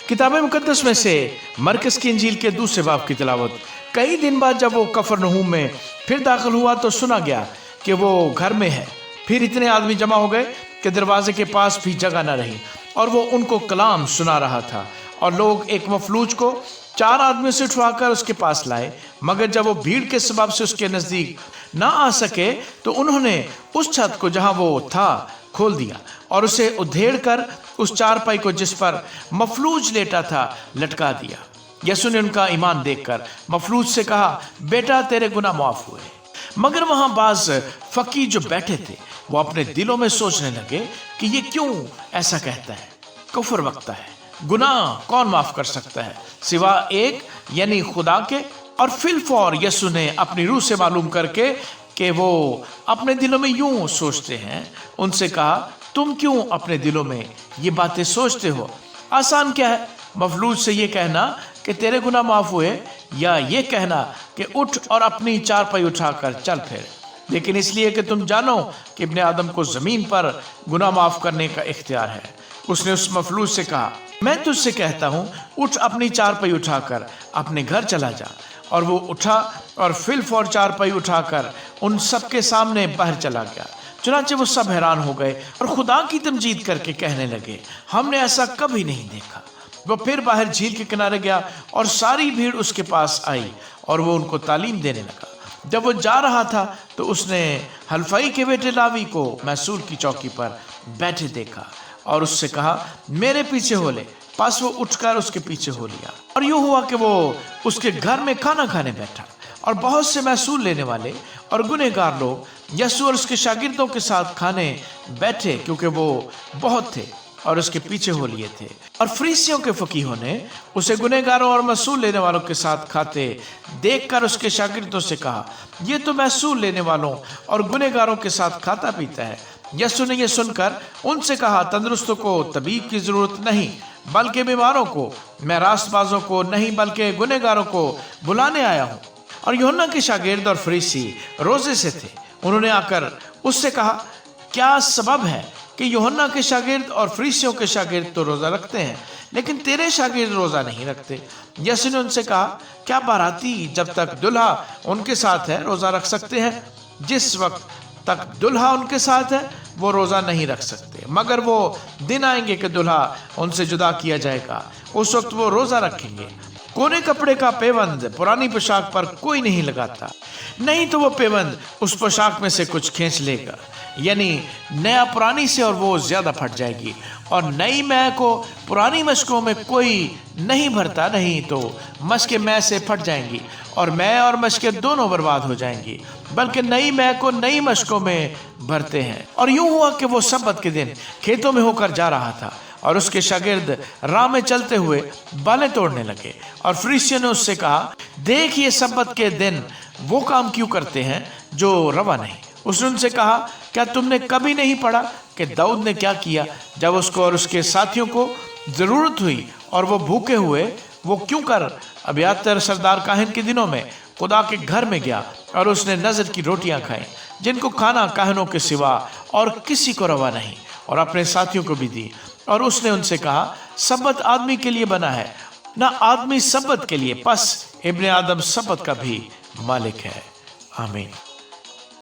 किताब मुकद्दस में से मरकस की इंजील के दूसरे बाब की तिलावत। कई दिन बाद जब वो कफरनहूम में फिर दाखिल हुआ तो सुना गया कि वो घर में है। फिर इतने आदमी जमा हो गए कि दरवाजे के पास भी जगह न रही और वो उनको कलाम सुना रहा था। और लोग एक मफलूज को 4 आदमियों से उठवाकर उसके पास लाए, मगर जब वो भीड़ के सबब से उसके नजदीक ना आ सके तो उन्होंने उस छत को जहां वो था खोल दिया और उसे उधेड़ कर उस चारपाई को जिस पर मफलूज लेटा था लटका दिया। यसु ने उनका ईमान देखकर मफलूज से कहा, बेटा तेरे गुनाह माफ हुए। मगर वहां बाज फकीर जो बैठे थे वो अपने दिलों में सोचने लगे कि ये क्यों ऐसा कहता है, कुफर बकता है, गुनाह कौन माफ कर सकता है सिवा एक यानी खुदा के। और फिलफौर यसु ने अपनी रूह से मालूम करके कि वो अपने दिलों में यूं सोचते हैं, उनसे कहा, तुम क्यों अपने दिलों में ये बातें सोचते हो? आसान क्या है मफलूज से ये कहना कि तेरे गुनाह माफ हुए, या ये कहना कि उठ और अपनी चारपाई उठाकर चल फिर। लेकिन इसलिए कि तुम जानो कि इब्ने आदम को जमीन पर गुनाह माफ करने का इख्तियार है। उसने उस मफलूज से कहा, मैं तुझसे कहता हूँ, उठ अपनी चारपाई उठाकर अपने घर चला जा। और वो उठा और फिलफौर चारपाई उठाकर उन सबके सामने बाहर चला गया। चुनांचे वो सब हैरान हो गए और खुदा की तमजीद करके कहने लगे, हमने ऐसा कभी नहीं देखा। वो फिर बाहर झील के किनारे गया और सारी भीड़ उसके पास आई और वो उनको तालीम देने लगा। जब वो जा रहा था तो उसने हल्फई के बेटे लावी को मैसूर की चौकी पर बैठे देखा और उससे कहा, मेरे पीछे हो ले। पास वो उठकर उसके पीछे हो लिया। और यूं हुआ कि वो उसके घर में खाना खाने बैठा और बहुत से मैसूर लेने वाले और गुनहगार लोग यसु और उसके शागिर्दों के साथ खाने बैठे, क्योंकि वो बहुत थे और उसके पीछे हो लिए थे। और फरीसियों के फकीहों ने उसे गुनहगारों और मैसूर लेने वालों के साथ खाते देखकर उसके शागिर्दों से कहा, ये तो मैसूर लेने वालों और गुनहगारों के साथ खाता पीता है। यसु ने यह सुनकर उनसे कहा, तंदुरुस्तों को तबीब की जरूरत नहीं, बल्कि बीमारों को। मैं रास्तबाजों को नहीं बल्कि गुनहगारों को बुलाने आया हूँ। और यूहन्ना के शागिर्द और फरीसी रोजे से थे। उन्होंने आकर उससे कहा, क्या सबब है कि यूहन्ना के शागिर्द और फरीसियों के शागिर्द तो रोजा रखते हैं, लेकिन तेरे शागिर्द रोजा नहीं रखते? यसु ने उनसे कहा, क्या बाराती जब तक दुल्हा उनके साथ है रोजा रख सकते हैं? जिस वक्त तक दुल्हा उनके साथ है वो रोजा नहीं रख सकते, मगर वो दिन आएंगे कि दुल्हा उनसे जुदा किया जाएगा, उस वक्त वो रोजा रखेंगे। कोने कपड़े का पेबंद पुरानी पोशाक पर कोई नहीं लगाता, नहीं तो वो पेबंद उस पोशाक में से कुछ खींच लेगा, यानी नया पुरानी से, और वो ज्यादा फट जाएगी। और नई मै को पुरानी मशकों में कोई नहीं भरता, नहीं तो मशकें मै से फट जाएंगी और मै और मशकें दोनों बर्बाद हो जाएंगी, बल्कि नई मै को नई मशकों में भरते हैं। और यूं हुआ कि वो सब्बत के दिन खेतों में होकर जा रहा था और उसके शागिर्द राह में चलते हुए बालें तोड़ने लगे। और फरीसियों ने उससे कहा, देख ये सब्बत के दिन वो काम क्यों करते हैं जो रवा नहीं। उसने उनसे कहा, क्या तुमने कभी नहीं पढ़ा कि दाऊद ने क्या किया जब उसको और उसके साथियों को जरूरत हुई और वो भूखे हुए? वो क्यों कर अबियातर सरदार काहिन के दिनों में खुदा के घर में गया और उसने नजर की रोटियां खाई, जिनको खाना काहिनों के सिवा और किसी को रवा नहीं, और अपने साथियों को भी दी। और उसने उनसे कहा, सब्बत आदमी के लिए बना है, ना आदमी सब्बत के लिए, बस इब्ने आदम सब्बत का भी मालिक है। आमीन।